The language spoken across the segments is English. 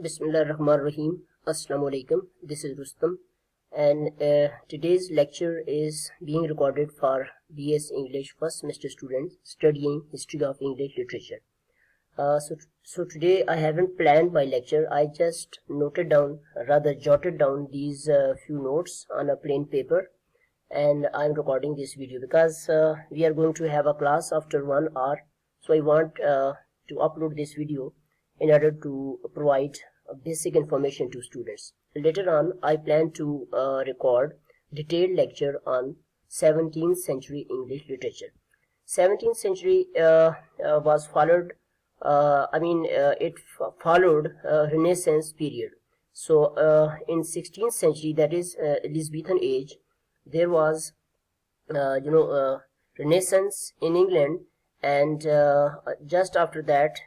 Bismillahirrahmanirrahim. Assalamu alaikum. This is Rustam, and today's lecture is being recorded for BS English first semester students studying history of English literature. So today I haven't planned my lecture. I just jotted down these few notes on a plain paper, and I'm recording this video because we are going to have a class after 1 hour. So I want to upload this video in order to provide basic information to students. Later on, I plan to record detailed lecture on 17th century English literature. 17th century was followed. It followed Renaissance period. So in 16th century, that is Elizabethan age, there was Renaissance in England, and just after that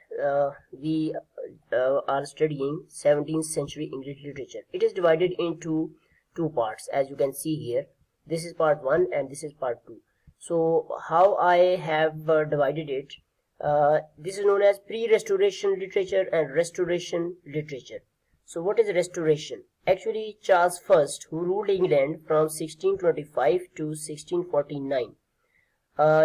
we are studying 17th century English literature. It is divided into two parts, as you can see here. This is part 1 and this is part 2. So how I have divided it, this is known as pre-restoration literature and restoration literature. So what is restoration? Actually, Charles I, who ruled England from 1625 to 1649,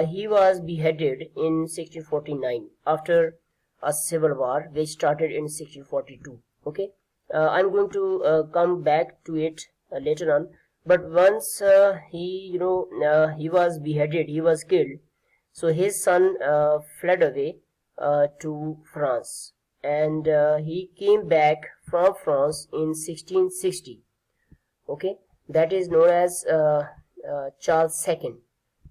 he was beheaded in 1649 after a civil war which started in 1642. Okay, I'm going to come back to it later on. But once he was beheaded, he was killed. So his son fled away to France, and he came back from France in 1660. Okay, that is known as Charles II.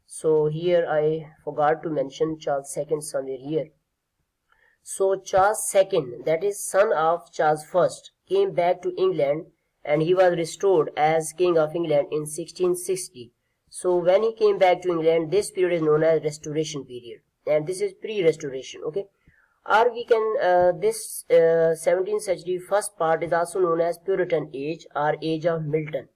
So here I forgot to mention Charles II somewhere here. So Charles II, that is son of Charles I, came back to England, and he was restored as King of England in 1660. So when he came back to England, this period is known as Restoration period, and this is pre-Restoration. Okay, or we can this 17th century first part is also known as Puritan Age or Age of Milton.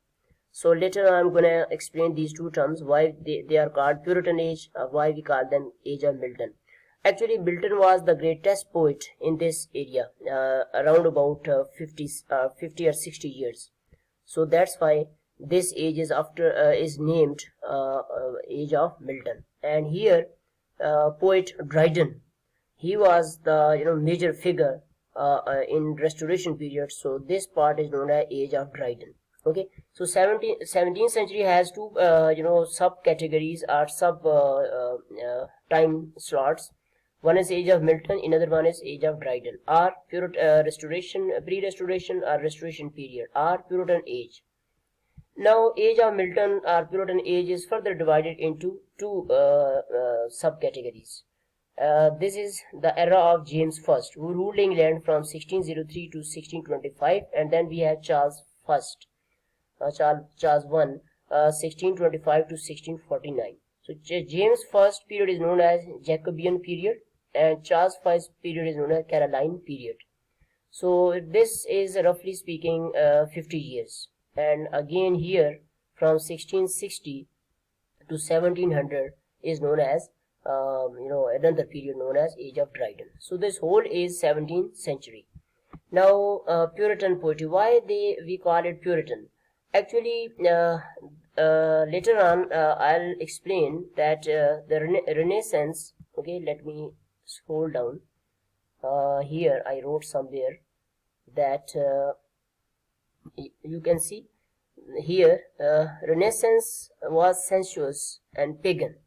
So later I'm gonna explain these two terms, why they are called Puritan Age, why we call them Age of Milton. Actually, Milton was the greatest poet in this area, around about 50 or 60 years. So that's why this age is is named Age of Milton. And here, poet Dryden, he was the major figure in Restoration period. So this part is known as Age of Dryden. Okay, so 17th century has two subcategories or sub time slots. One is Age of Milton, another one is Age of Dryden, or Restoration, pre-Restoration or Restoration period, or Puritan Age. Now, Age of Milton or Puritan Age is further divided into two subcategories. This is the era of James I, who ruled England from 1603 to 1625, and then we have Charles I, 1625 to 1649. So James I period is known as Jacobean period, and Charles I period is known as Caroline period. So this is roughly speaking 50 years. And again here from 1660 to 1700 is known as another period known as Age of Dryden. So this whole is 17th century. Now Puritan poetry, why we call it Puritan? Actually, later on I'll explain that the Renaissance. Okay, let me scroll down. Here I wrote somewhere that you can see here Renaissance was sensuous and pagan.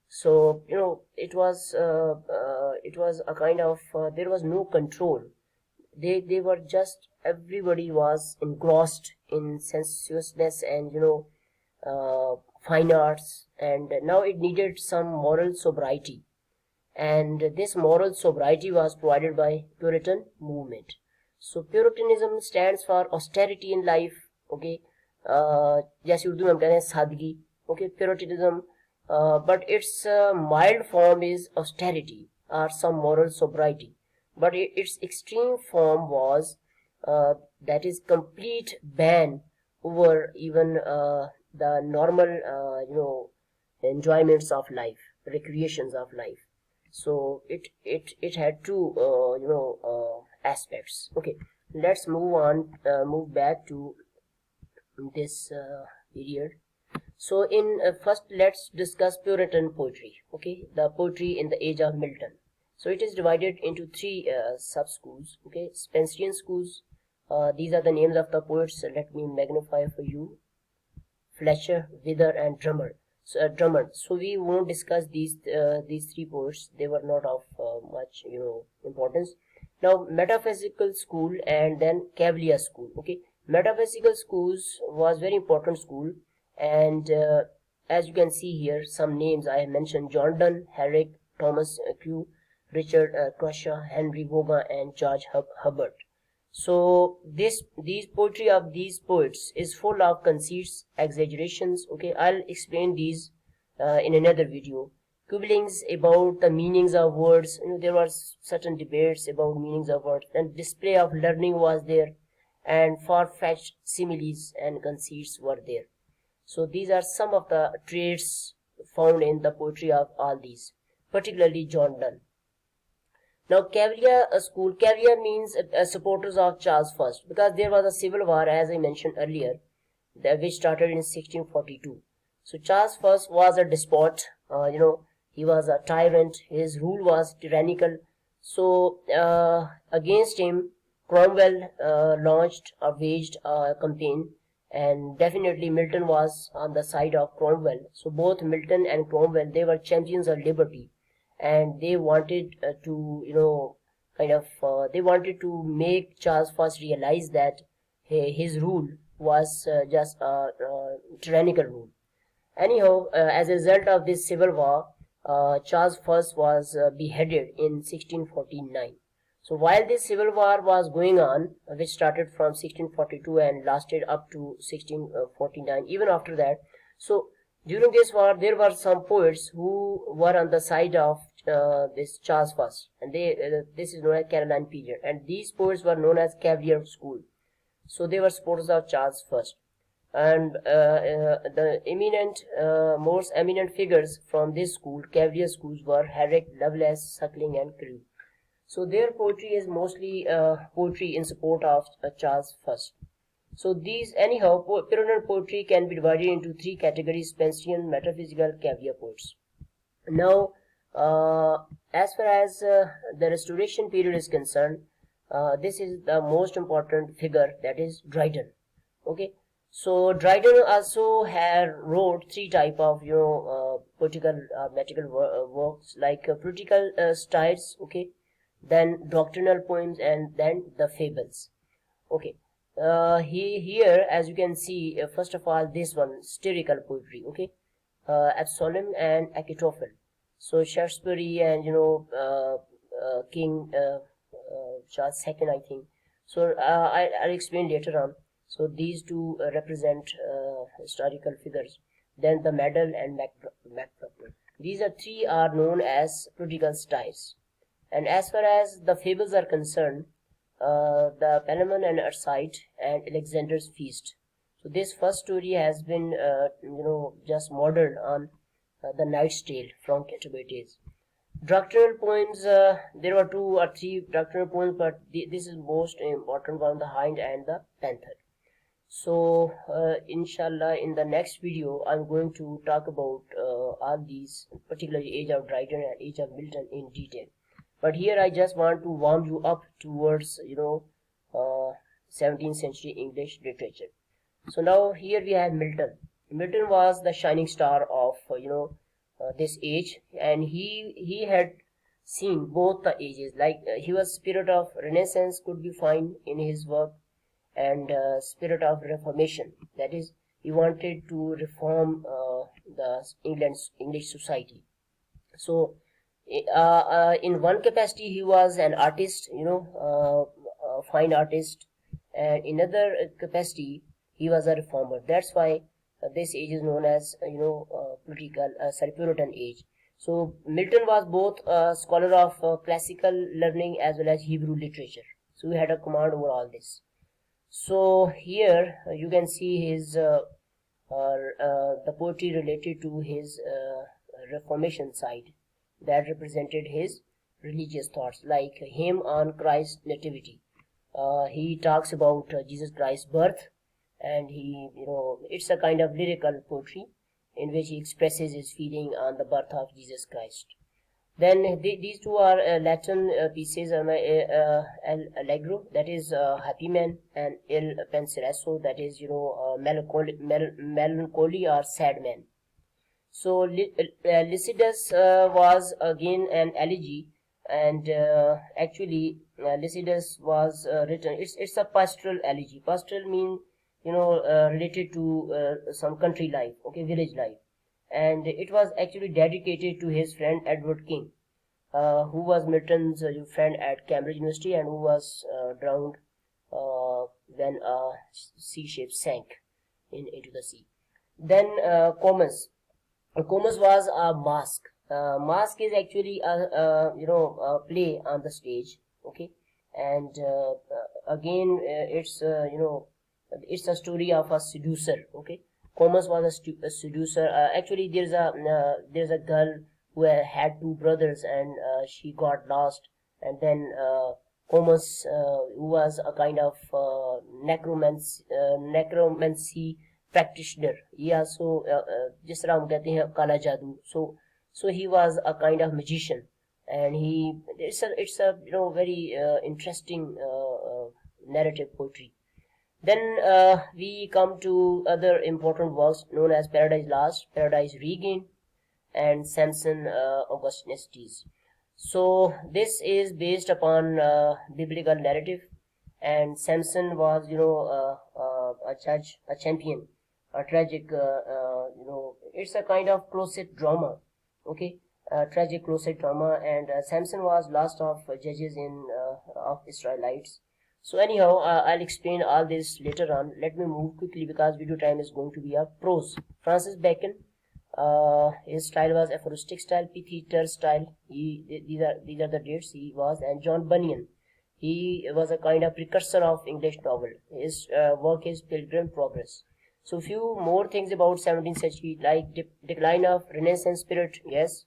So it was a kind of there was no control. They were just, everybody was engrossed in sensuousness and fine arts, and now it needed some moral sobriety, and this moral sobriety was provided by Puritan movement. So Puritanism stands for austerity in life. Okay, जैसे उर्दू में हम कहते हैं सादगी. Okay, Puritanism, but its mild form is austerity or some moral sobriety. But its extreme form was that is complete ban over even the normal enjoyments of life, recreations of life. So it had two aspects. Okay, let's move back to this period. So in first, let's discuss Puritan poetry. Okay, the poetry in the age of Milton. So it is divided into three sub schools. Okay, Spencerian schools. These are the names of the poets. Let me magnify for you: Fletcher, Wither, and Drummond. So we won't discuss these three poets. They were not of much importance. Now, metaphysical school and then Cavalier school. Okay, metaphysical schools was very important school, and as you can see here, some names I have mentioned: John Donne, Herrick, Thomas Crew, Richard Crusher, Henry Vaughan, and George Hubbard. So these poetry of these poets is full of conceits, exaggerations. Okay, I'll explain these in another video. Quibblings about the meanings of words. There were certain debates about meanings of words, and display of learning was there, and far-fetched similes and conceits were there. So these are some of the traits found in the poetry of all these, particularly John Donne. Now, Cavalier school. Cavalier means supporters of Charles I, because there was a civil war, as I mentioned earlier, which started in 1642. So Charles I was a despot. He was a tyrant. His rule was tyrannical. So against him, Cromwell waged a campaign, and definitely Milton was on the side of Cromwell. So both Milton and Cromwell, they were champions of liberty, and they wanted they wanted to make Charles I realize that his rule was just a tyrannical rule. Anyhow, as a result of this civil war, Charles I was beheaded in 1649. So while this civil war was going on, which started from 1642 and lasted up to 1649, even after that, so during this war, there were some poets who were on the side of this Charles I, and this is known as Caroline period, and these poets were known as Cavalier school. So they were supporters of Charles I, and the most eminent figures from this school, Cavalier schools, were Herrick, Lovelace, Suckling, and Crewe. So their poetry is mostly poetry in support of Charles I. So Puritan poetry can be divided into three categories: Spencerian, metaphysical, Cavalier poets. Now, as far as the Restoration period is concerned, this is the most important figure, that is Dryden. Okay, so Dryden also wrote three type of political metrical works, like political styles. Okay, then doctrinal poems, and then the fables. Okay. Here, as you can see, first of all, this one, satirical poetry. Okay, Absalom and Achitophel. So Shaftesbury and King Charles II, I think. So I'll explain later on. So these two represent historical figures. Then the Medal and Macbeth. These three are known as political styles. And as far as the fables are concerned, the Palamon and Arcite and Alexander's Feast. So this first story has been just modeled on the Knight's Tale from Canterbury Tales. Doctrinal poems, there were 2 or 3 doctrinal poems, but this is most important one, the Hind and the Panther. So inshallah, in the next video, I'm going to talk about all these, particularly Age of Dryden and Age of Milton, in detail. But here I just want to warm you up towards 17th century English literature. So now here we have Milton. Milton was the shining star of this age, and he had seen both the ages. Like he was spirit of Renaissance could be found in his work, and spirit of Reformation. That is, he wanted to reform the English society. So in one capacity he was an artist, a fine artist, and in another capacity he was a reformer. That's why this age is known as Puritan age. So Milton was both a scholar of classical learning as well as Hebrew literature. So he had a command over all this. So here you can see his the poetry related to his Reformation side, that represented his religious thoughts, like hymn on Christ's nativity. He talks about Jesus Christ's birth, and it's a kind of lyrical poetry in which he expresses his feeling on the birth of Jesus Christ. Then these two are Latin pieces, El Allegro, that is happy man, and Il Penseroso, that is melancholy or sad man. So Lycidas was again an elegy, and actually Lycidas was written. It's a pastoral elegy. Pastoral means related to some country life, okay, village life, and it was actually dedicated to his friend Edward King, who was Milton's friend at Cambridge University and who was drowned when a sea ship sank into the sea. Then Comus. Comus was a mask. Mask is actually a play on the stage, okay, and again it's a story of a seducer, okay. Comus was a seducer. Actually, there's a girl who had two brothers, and she got lost, and then Comus, who was a kind of necromancy practitioner. He also जिस तरह हम कहते हैं काला जादू. So he was a kind of magician, and it's a very interesting narrative poetry. Then we come to other important works known as Paradise Lost, Paradise Regained, and Samson Augustinus. So this is based upon biblical narrative, and Samson was a judge, a champion, a tragic it's a kind of closet drama, okay, tragic closet drama, and Samson was last of judges of Israelites. So anyhow, I'll explain all this later on. Let me move quickly because video time is going to be a prose. Francis Bacon, his style was aphoristic style, P-theater style. These are the dates he was. And John Bunyan, he was a kind of precursor of English novel. His work is Pilgrim Progress. So few more things about 17th century, like decline of Renaissance spirit. Yes,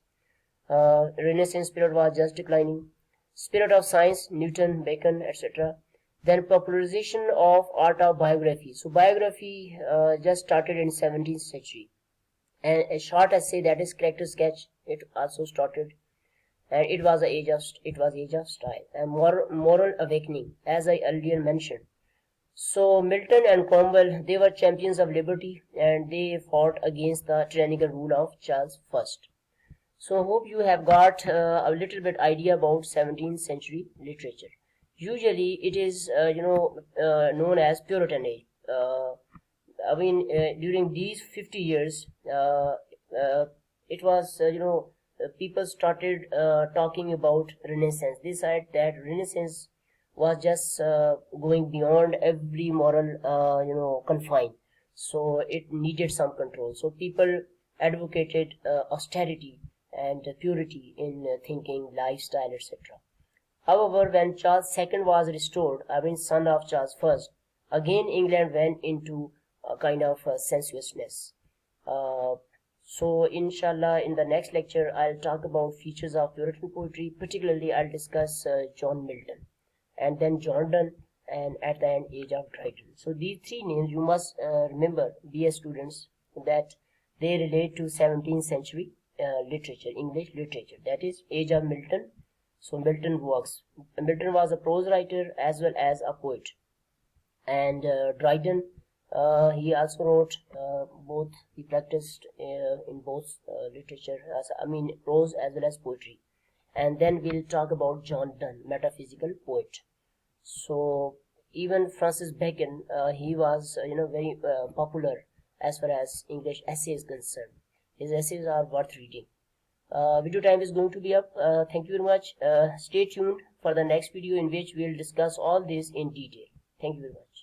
Renaissance spirit was just declining. Spirit of science, Newton, Bacon, etc. Then popularization of autobiography. So biography just started in 17th century. And a short essay, that is character sketch, it also started. And it was age of style. And moral awakening, as I earlier mentioned. So Milton and Cromwell, they were champions of liberty, and they fought against the tyrannical rule of Charles I. So hope you have got a little bit idea about 17th century literature. Usually it is known as Puritan Age. During these 50 years, it was people started talking about Renaissance. They said that Renaissance was just going beyond every moral confine, so it needed some control. So people advocated austerity and purity in thinking, lifestyle, etc. However, when Charles II was restored, son of Charles I, again England went into a kind of sensuousness. So inshallah, in the next lecture, I'll talk about features of Puritan poetry. Particularly, I'll discuss John Milton, and then John Donne, and at the end, age of Dryden. So these three names you must remember, BS students, that they relate to 17th century literature, English literature. That is age of Milton. So Milton works. Milton was a prose writer as well as a poet. And Dryden, he also wrote both. He practiced in both literature, prose as well as poetry. And then we'll talk about John Donne, metaphysical poet. So even Francis Bacon, he was very popular as far as English essay is concerned. His essays are worth reading. Video time is going to be up. Thank you very much. Stay tuned for the next video in which we'll discuss all this in detail. Thank you very much.